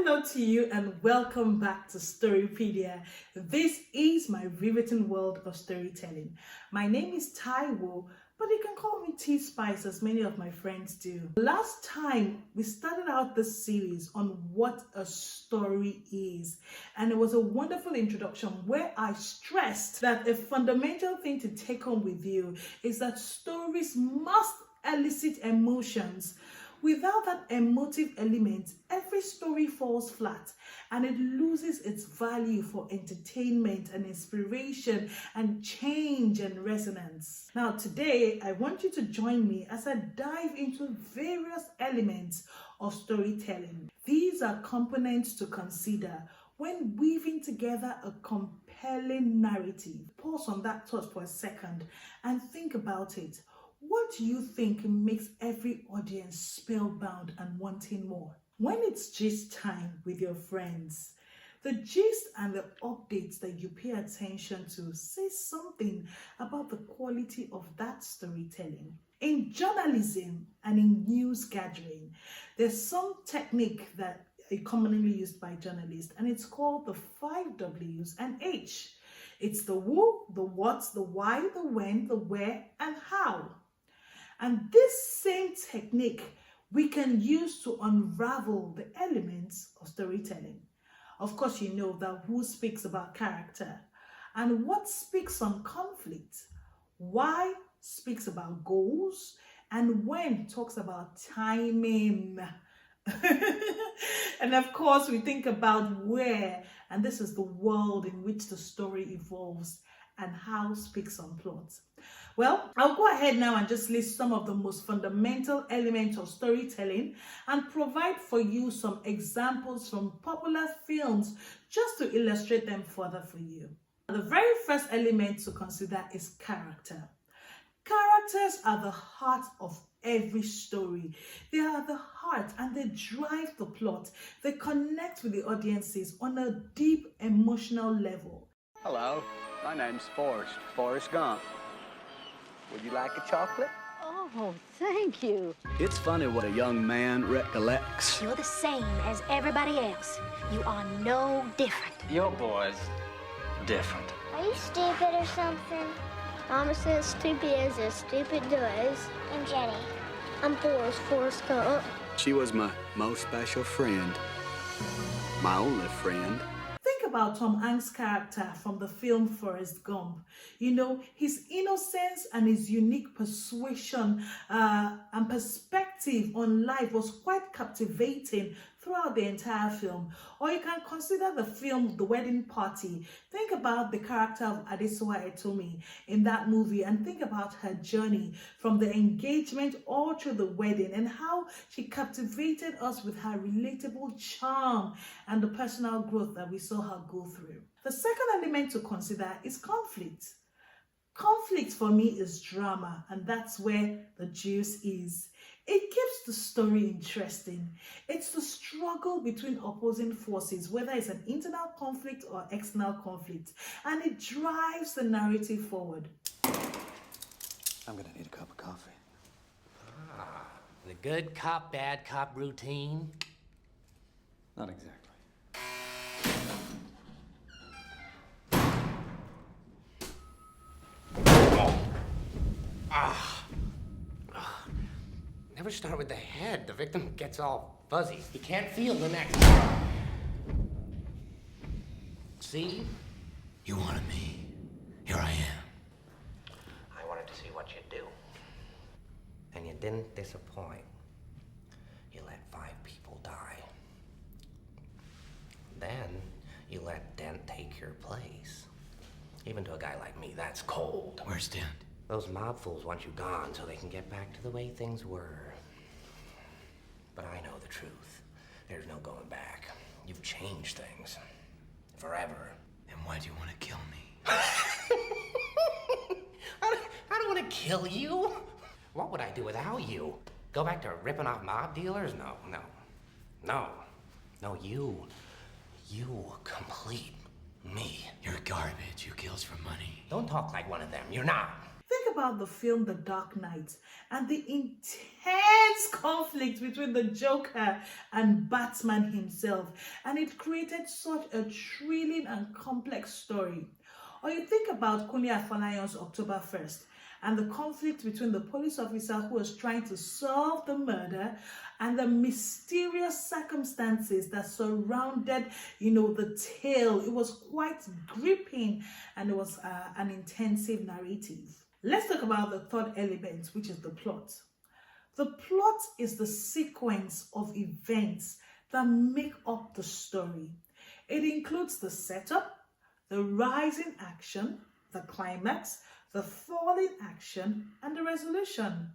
Hello to you and welcome back to Storypedia. This is my riveting world of storytelling. My name is Taiwo, but you can call me T-Spice as many of my friends do. Last time we started out this series on what a story is, and it was a wonderful introduction where I stressed that a fundamental thing to take home with you is that stories must elicit emotions. Without that emotive element, every story falls flat and it loses its value for entertainment and inspiration and change and resonance. Now today, I want you to join me as I dive into various elements of storytelling. These are components to consider when weaving together a compelling narrative. Pause on that thought for a second and think about it. What do you think makes every audience spellbound and wanting more? When it's gist time with your friends, the gist and the updates that you pay attention to say something about the quality of that storytelling. In journalism and in news gathering, there's some technique that is commonly used by journalists, and it's called the 5 W's and H. It's the who, the what, the why, the when, the where, and how. And this same technique we can use to unravel the elements of storytelling. Of course, you know that who speaks about character, and what speaks on conflict, why speaks about goals, and when talks about timing. And of course, we think about where, and this is the world in which the story evolves, and how speaks on plot. Well, I'll go ahead now and just list some of the most fundamental elements of storytelling and provide for you some examples from popular films just to illustrate them further for you. The very first element to consider is character. Characters are the heart of every story. They are the heart and they drive the plot. They connect with the audiences on a deep emotional level. Hello, my name's Forrest Gump. Would you like a chocolate? Oh, thank you. It's funny what a young man recollects. You're the same as everybody else. You are no different. Your boy's different. Are you stupid or something? Mama says stupid as stupid does. I'm Jenny. I'm Forrest Gump. She was my most special friend. My only friend. Think about Tom Hanks' character from the film Forrest Gump. You know, his innocence and his unique persuasion and perspective on life was quite captivating throughout the entire film. Or you can consider the film The Wedding Party. Think about the character of Adesuwa Etomi in that movie and think about her journey from the engagement all through the wedding and how she captivated us with her relatable charm and the personal growth that we saw her go through. The second element to consider is conflict. Conflict for me is drama, and that's where the juice is. It keeps the story interesting. It's the struggle between opposing forces, whether it's an internal conflict or external conflict, and it drives the narrative forward. I'm gonna need a cup of coffee. The good cop, bad cop routine. Not exactly. Never start with the head. The victim gets all fuzzy. You can't feel the neck. See? You wanted me. Here I am. I wanted to see what you'd do. And you didn't disappoint. You let 5 people die. Then you let Dent take your place. Even to a guy like me, that's cold. Where's Dent? Those mob fools want you gone so they can get back to the way things were. But I know the truth. There's no going back. You've changed things. Forever. Then why'd you want to kill me? I don't want to kill you. What would I do without you? Go back to ripping off mob dealers? No, you complete me. You're garbage. You kills for money. Don't talk like one of them. You're not. Think about the film The Dark Knight and the intense conflict between the Joker and Batman himself, and it created such a thrilling and complex story. Or you think about Kunle Afolayan's October 1st and the conflict between the police officer who was trying to solve the murder and the mysterious circumstances that surrounded, the tale. It was quite gripping, and it was an intensive narrative. Let's talk about the third element, which is the plot. The plot is the sequence of events that make up the story. It includes the setup, the rise in action, the climax, the fall in action, and the resolution.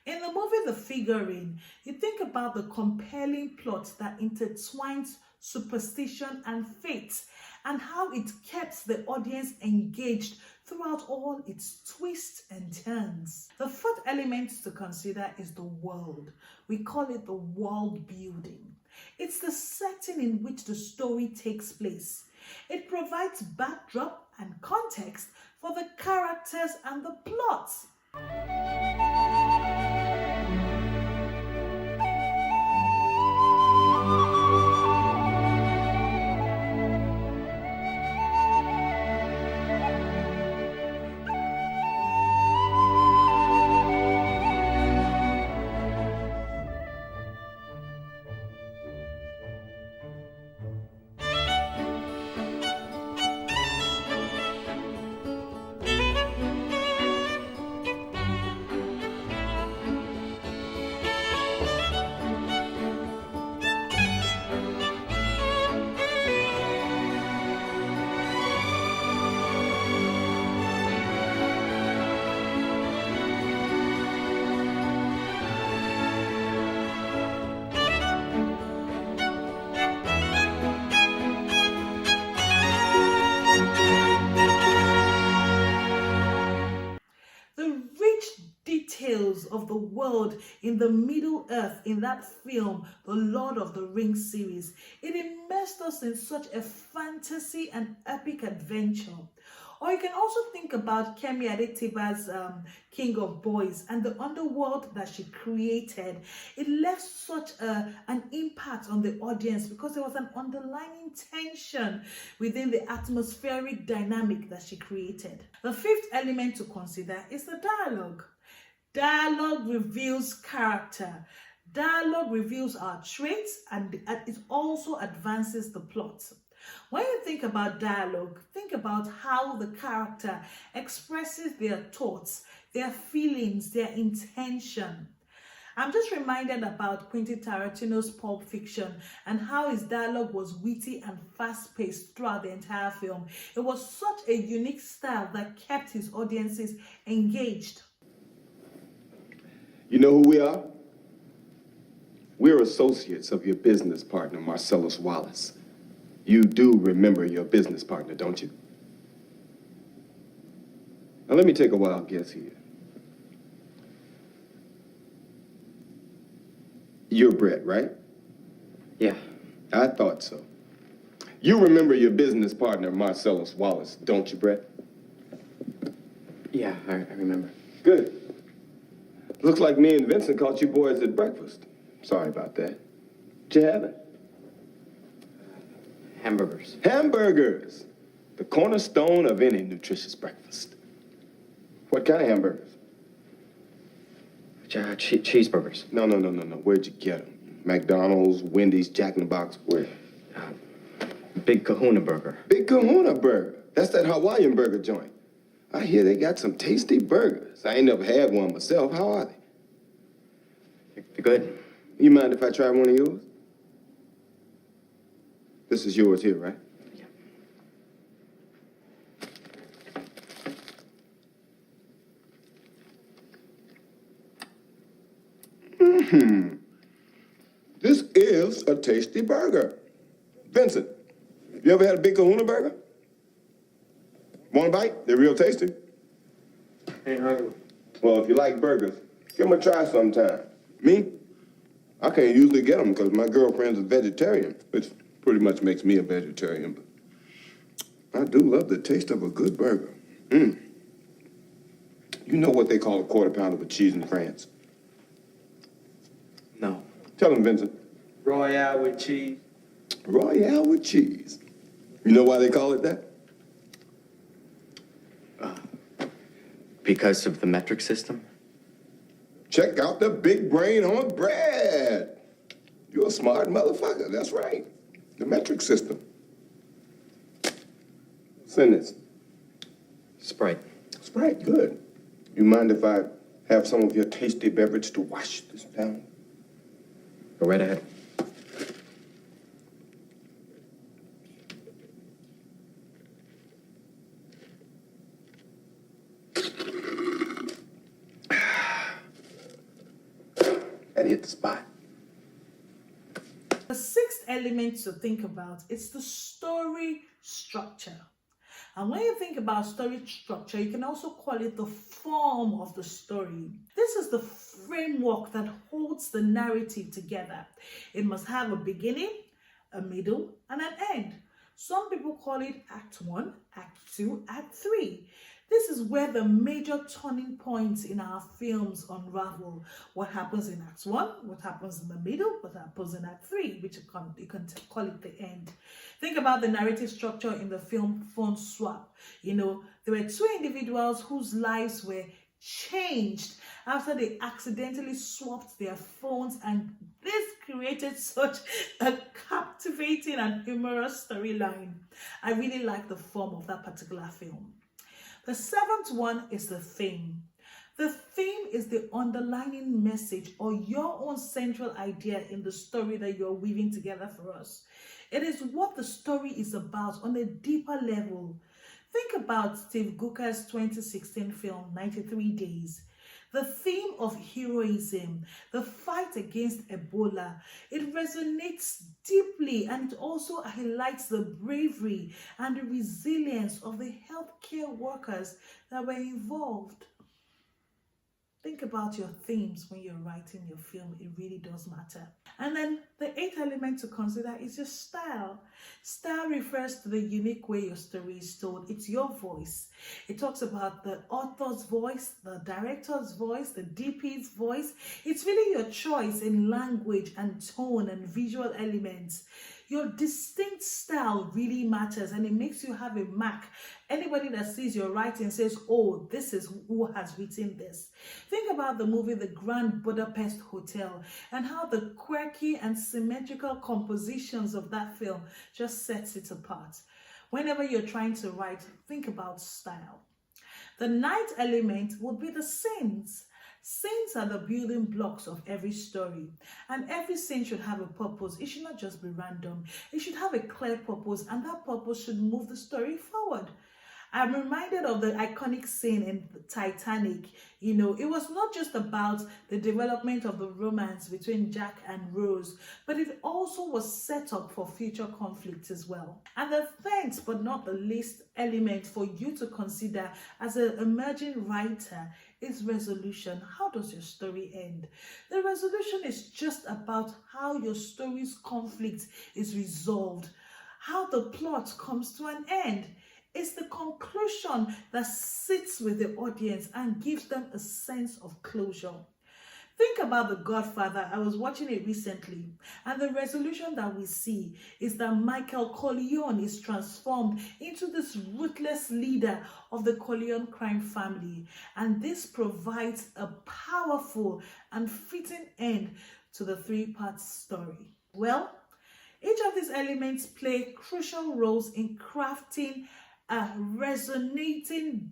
In the movie The Figurine, you think about the compelling plot that intertwines superstition and fate, and how it kept the audience engaged throughout all its twists and turns. The fourth element to consider is the world. We call it the world building. It's the setting in which the story takes place. It provides backdrop and context for the characters and the plot. Of the world in the Middle Earth in that film, The Lord of the Rings series. It immersed us in such a fantasy and epic adventure. Or you can also think about Kemi Adetiba's King of Boys and the underworld that she created. It left such an impact on the audience because there was an underlying tension within the atmospheric dynamic that she created. The fifth element to consider is the dialogue. Dialogue reveals character. Dialogue reveals our traits, and it also advances the plot. When you think about dialogue, think about how the character expresses their thoughts, their feelings, their intention. I'm just reminded about Quentin Tarantino's Pulp Fiction and how his dialogue was witty and fast-paced throughout the entire film. It was such a unique style that kept his audiences engaged. You know who we are? We're associates of your business partner, Marcellus Wallace. You do remember your business partner, don't you? Now let me take a wild guess here. You're Brett, right? Yeah. I thought so. You remember your business partner, Marcellus Wallace, don't you, Brett? Yeah, I remember. Good. Looks like me and Vincent caught you boys at breakfast. Sorry about that. What you having? Hamburgers. Hamburgers! The cornerstone of any nutritious breakfast. What kind of hamburgers? Cheeseburgers. No. Where'd you get them? McDonald's, Wendy's, Jack in the Box, where? Big Kahuna Burger. Big Kahuna Burger. That's that Hawaiian burger joint. I hear they got some tasty burgers. I ain't never had one myself. How are they? They're good. You mind if I try one of yours? This is yours here, right? Yeah. This is a tasty burger. Vincent, you ever had a Big Kahuna Burger? Want a bite? They're real tasty. Ain't hungry. Well, if you like burgers, give them a try sometime. Me? I can't usually get them because my girlfriend's a vegetarian, which pretty much makes me a vegetarian, but I do love the taste of a good burger. You You know what they call a quarter pounder with cheese in France? No. Tell him, Vincent. Royale with cheese. Royale with cheese. You know why they call it that? Because of the metric system? Check out the big brain on Brad. You're a smart motherfucker. That's right. The metric system. Send this. Sprite. Sprite, good. You mind if I have some of your tasty beverage to wash this down? Go right ahead. That hit the spot. The sixth element to think about is the story structure. And when you think about story structure, you can also call it the form of the story. This is the framework that holds the narrative together. It must have a beginning, a middle, and an end. Some people call it Act 1, Act 2, Act 3. This is where the major turning points in our films unravel. What happens in Act 1, what happens in the middle, what happens in Act 3, which you can call it the end. Think about the narrative structure in the film Phone Swap. You know, there were two individuals whose lives were changed after they accidentally swapped their phones, and this created such a captivating and humorous storyline. I really like the form of that particular film. The seventh one is the theme. The theme is the underlying message or your own central idea in the story that you're weaving together for us. It is what the story is about on a deeper level. Think about Steve Gucker's 2016 film, 93 Days. The theme of heroism, the fight against Ebola, it resonates deeply, and it also highlights the bravery and the resilience of the healthcare workers that were involved. Think about your themes when you're writing your film. It really does matter. And then the eighth element to consider is your style. Style refers to the unique way your story is told. It's your voice. It talks about the author's voice, the director's voice, the DP's voice. It's really your choice in language and tone and visual elements. Your distinct style really matters, and it makes you have a mark. Anybody that sees your writing says, oh, this is who has written this. Think about the movie The Grand Budapest Hotel and how the quirky and symmetrical compositions of that film just sets it apart. Whenever you're trying to write, think about style. The ninth element would be the scenes. Scenes are the building blocks of every story, and every scene should have a purpose. It should not just be random. It should have a clear purpose, and that purpose should move the story forward. I'm reminded of the iconic scene in Titanic. You know, it was not just about the development of the romance between Jack and Rose, but it also was set up for future conflicts as well. And the tenth but not the least element for you to consider as an emerging writer is resolution. How does your story end? The resolution is just about how your story's conflict is resolved, how the plot comes to an end. It's the conclusion that sits with the audience and gives them a sense of closure. Think about The Godfather. I was watching it recently, and the resolution that we see is that Michael Corleone is transformed into this ruthless leader of the Corleone crime family, and this provides a powerful and fitting end to the three-part story. Well, each of these elements play crucial roles in crafting a resonating,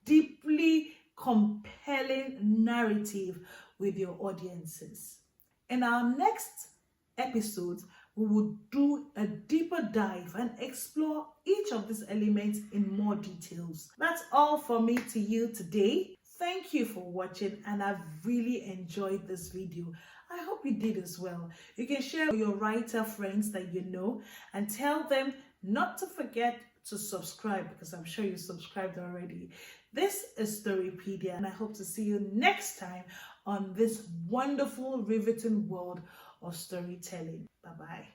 deeply compelling narrative with your audiences. In our next episode, we will do a deeper dive and explore each of these elements in more details. That's all from me to you today. Thank you for watching, and I've really enjoyed this video. I hope you did as well. You can share with your writer friends that you know and tell them not to forget to subscribe, because I'm sure you subscribed already. This is Storypedia, and I hope to see you next time on this wonderful, riveting world of storytelling. Bye-bye.